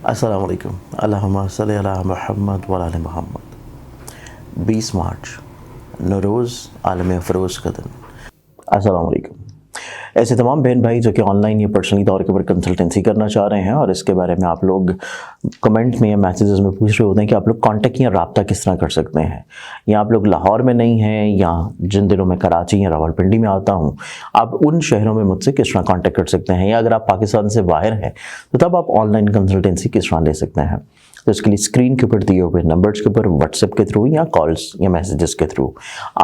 السلام علیکم، اللہم صلی علی محمد و علی محمد۔ 20 مارچ نوروز، عالم افروز کا دن۔ السلام علیکم۔ ایسے تمام بہن بھائی جو کہ آن لائن یا پرسنلی طور کے اوپر کنسلٹنسی کرنا چاہ رہے ہیں اور اس کے بارے میں آپ لوگ کمنٹ میں یا میسیجز میں پوچھ رہے ہوتے ہیں کہ آپ لوگ کانٹیکٹ یا رابطہ کس طرح کر سکتے ہیں، یا آپ لوگ لاہور میں نہیں ہیں یا جن دنوں میں کراچی یا راولپنڈی میں آتا ہوں، آپ ان شہروں میں مجھ سے کس طرح کانٹیکٹ کر سکتے ہیں، یا اگر آپ پاکستان سے باہر ہیں تو تب آپ آن لائن کنسلٹنسی کس طرح لے سکتے ہیں۔ تو اس کے لیے اسکرین کے اوپر دیے ہوئے نمبرز کے اوپر واٹس ایپ کے تھرو یا کالز یا میسیجز کے تھرو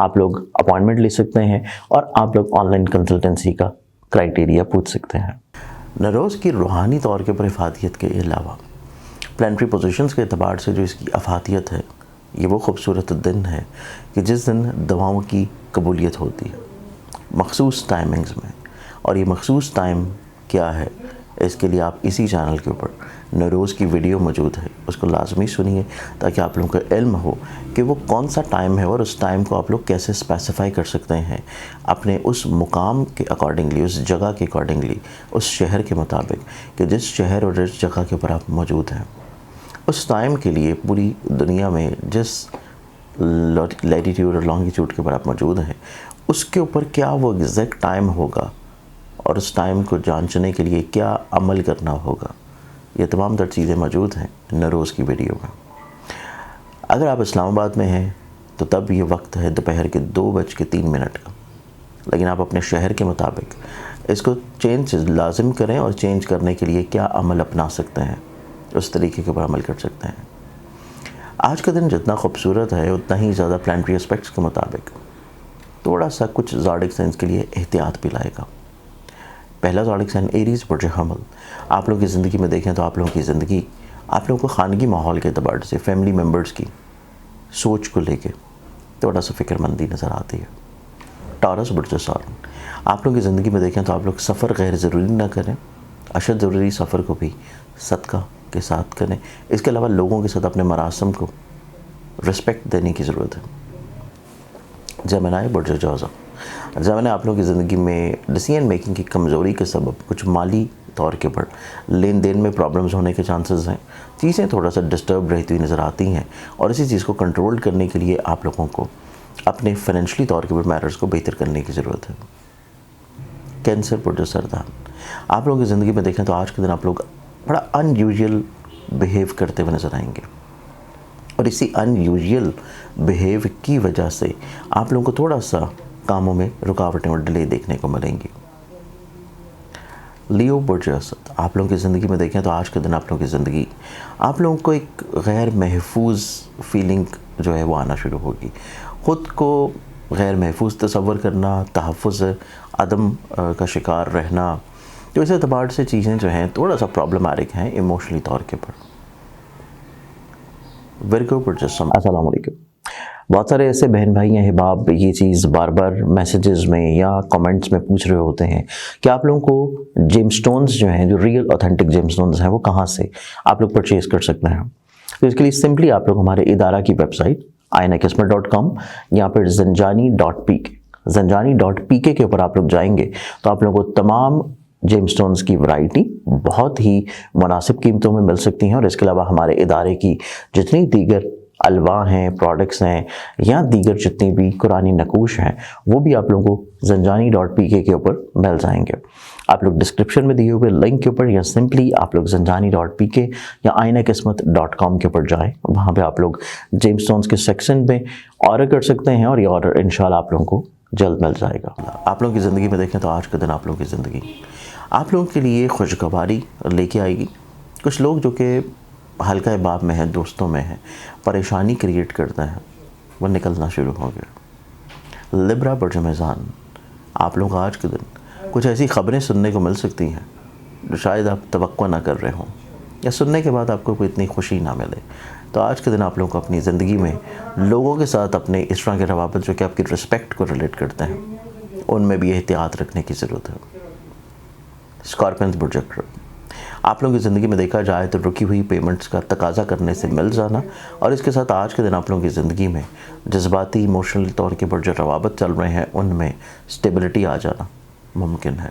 آپ لوگ اپوائنٹمنٹ لے سکتے ہیں اور آپ لوگ آن لائن کنسلٹنسی کا کرائٹیریا پوچھ سکتے ہیں۔ نوروز کی روحانی طور کے اوپر افادیت کے علاوہ پلانٹری پوزیشنز کے اعتبار سے جو اس کی افادیت ہے، یہ وہ خوبصورت دن ہے کہ جس دن دعاؤں کی قبولیت ہوتی ہے مخصوص ٹائمنگز میں، اور یہ مخصوص ٹائم کیا ہے اس کے لیے آپ اسی چینل کے اوپر نوروز کی ویڈیو موجود ہے، اس کو لازمی سنیے تاکہ آپ لوگوں کا علم ہو کہ وہ کون سا ٹائم ہے اور اس ٹائم کو آپ لوگ کیسے اسپیسیفائی کر سکتے ہیں اپنے اس مقام کے اکارڈنگلی، اس جگہ کے اکارڈنگلی، اس شہر کے مطابق کہ جس شہر اور جس جگہ کے اوپر آپ موجود ہیں اس ٹائم کے لیے پوری دنیا میں جس لیٹیٹیوڈ اور لانگیٹیوڈ کے اوپر آپ موجود ہیں اس کے اوپر کیا وہ ایگزیکٹ ٹائم ہوگا اور اس ٹائم کو جانچنے کے لیے کیا عمل کرنا ہوگا، یہ تمام تر چیزیں موجود ہیں نوروز کی ویڈیو میں۔ اگر آپ اسلام آباد میں ہیں تو تب یہ وقت ہے دوپہر کے 2:03 کا، لیکن آپ اپنے شہر کے مطابق اس کو چینج لازم کریں اور چینج کرنے کے لیے کیا عمل اپنا سکتے ہیں اس طریقے کے اوپر عمل کر سکتے ہیں۔ آج کا دن جتنا خوبصورت ہے اتنا ہی زیادہ پلانٹری اسپیکٹس کے مطابق تھوڑا سا کچھ زاڈک سائنس کے لیے احتیاط بھی لائے گا۔ پہلا زاڈک سائن ایریز برج حمل، آپ لوگوں کی زندگی میں دیکھیں تو آپ لوگوں کی زندگی آپ لوگوں کو خانگی ماحول کے اعتبار سے فیملی ممبرز کی سوچ کو لے کے تھوڑا سا فکر مندی نظر آتی ہے۔ ٹارس برج سورن، آپ لوگوں کی زندگی میں دیکھیں تو آپ لوگ سفر غیر ضروری نہ کریں، اشد ضروری سفر کو بھی صدقہ کے ساتھ کریں، اس کے علاوہ لوگوں کے ساتھ اپنے مراسم کو رسپیکٹ دینے کی ضرورت ہے۔ جیمنائی برج جوزا، جیمنائی آپ لوگوں کی زندگی میں ڈیسیژن میکنگ کی کمزوری کے سبب کچھ مالی طور کے پر لین دین میں پرابلمز ہونے کے چانسز ہیں، چیزیں تھوڑا سا ڈسٹرب رہتی ہوئی نظر آتی ہیں اور اسی چیز کو کنٹرول کرنے کے لیے آپ لوگوں کو اپنے فائنینشلی طور کے پر میٹرز کو بہتر کرنے کی ضرورت ہے۔ کینسر برج سرطان، آپ لوگوں کی زندگی میں دیکھیں تو آج کے دن آپ لوگ بڑا ان یوزول بیہیو کرتے ہوئے نظر آئیں گے، اور اسی ان یوزول بیہیو کی وجہ سے آپ لوگوں کو تھوڑا سا کاموں میں رکاوٹیں اور ڈیلے دیکھنے کو ملیں گی۔ لیو برج اسد، آپ لوگوں کی زندگی میں دیکھیں تو آج کے دن آپ لوگوں کی زندگی آپ لوگوں کو ایک غیر محفوظ فیلنگ جو ہے وہ آنا شروع ہوگی، خود کو غیر محفوظ تصور کرنا، تحفظ عدم کا شکار رہنا، تو اس اعتبار سے چیزیں جو ہیں تھوڑا سا پرابلمٹک ہیں ایموشنلی طور کے پر۔ ورگو برج سم، السلام علیکم۔ بہت سارے ایسے بہن بھائی ہیں احباب یہ چیز بار بار میسیجز میں یا کمنٹس میں پوچھ رہے ہوتے ہیں کہ آپ لوگوں کو جیم سٹونز جو ہیں، جو ریئل اوتھینٹک جیم سٹونز ہیں، وہ کہاں سے آپ لوگ پرچیز کر سکتے ہیں۔ تو اس کے لیے سمپلی آپ لوگ ہمارے ادارہ کی ویب سائٹ ainaqismat.com یا پھر zanjani.pk کے اوپر آپ لوگ جائیں گے تو آپ لوگوں کو تمام جیم سٹونز کی ورائٹی بہت ہی مناسب قیمتوں میں مل سکتی ہیں، اور اس کے علاوہ ہمارے ادارے کی جتنی دیگر الواح ہیں، پروڈکٹس ہیں، یا دیگر جتنی بھی قرآنی نقوش ہیں وہ بھی آپ لوگوں کو zanjani.pk کے اوپر مل جائیں گے۔ آپ لوگ ڈسکرپشن میں دیے ہوئے لنک کے اوپر یا سمپلی آپ لوگ zanjani.pk یا ainaqismat.com کے اوپر جائیں، وہاں پہ آپ لوگ جیم سٹونز کے سیکشن میں آرڈر کر سکتے ہیں، اور یہ آرڈر انشاءاللہ آپ لوگوں کو جلد مل جائے گا۔ آپ لوگوں کی زندگی میں دیکھیں تو آج کے دن آپ لوگوں کی زندگی آپ لوگوں کے لیے خوشگواری لے کے آئے گی۔ کچھ لوگ جو کہ حلقہ باب میں ہیں، دوستوں میں ہیں، پریشانی کریٹ کرتے ہیں، وہ نکلنا شروع ہو گیا۔ لبرا برج میزان، آپ لوگ آج کے دن کچھ ایسی خبریں سننے کو مل سکتی ہیں جو شاید آپ توقع نہ کر رہے ہوں، یا سننے کے بعد آپ کو کوئی اتنی خوشی نہ ملے۔ تو آج کے دن آپ لوگوں کو اپنی زندگی میں لوگوں کے ساتھ اپنے اس طرح کے روابط جو کہ آپ کی رسپیکٹ کو ریلیٹ کرتے ہیں ان میں بھی احتیاط رکھنے کی ضرورت ہے۔ اسکارپینز برج عقرب، آپ لوگوں کی زندگی میں دیکھا جائے تو رکی ہوئی پیمنٹس کا تقاضا کرنے سے مل جانا، اور اس کے ساتھ آج کے دن آپ لوگوں کی زندگی میں جذباتی ایموشنل طور کے پر جو روابط چل رہے ہیں ان میں اسٹیبلٹی آ جانا ممکن ہے۔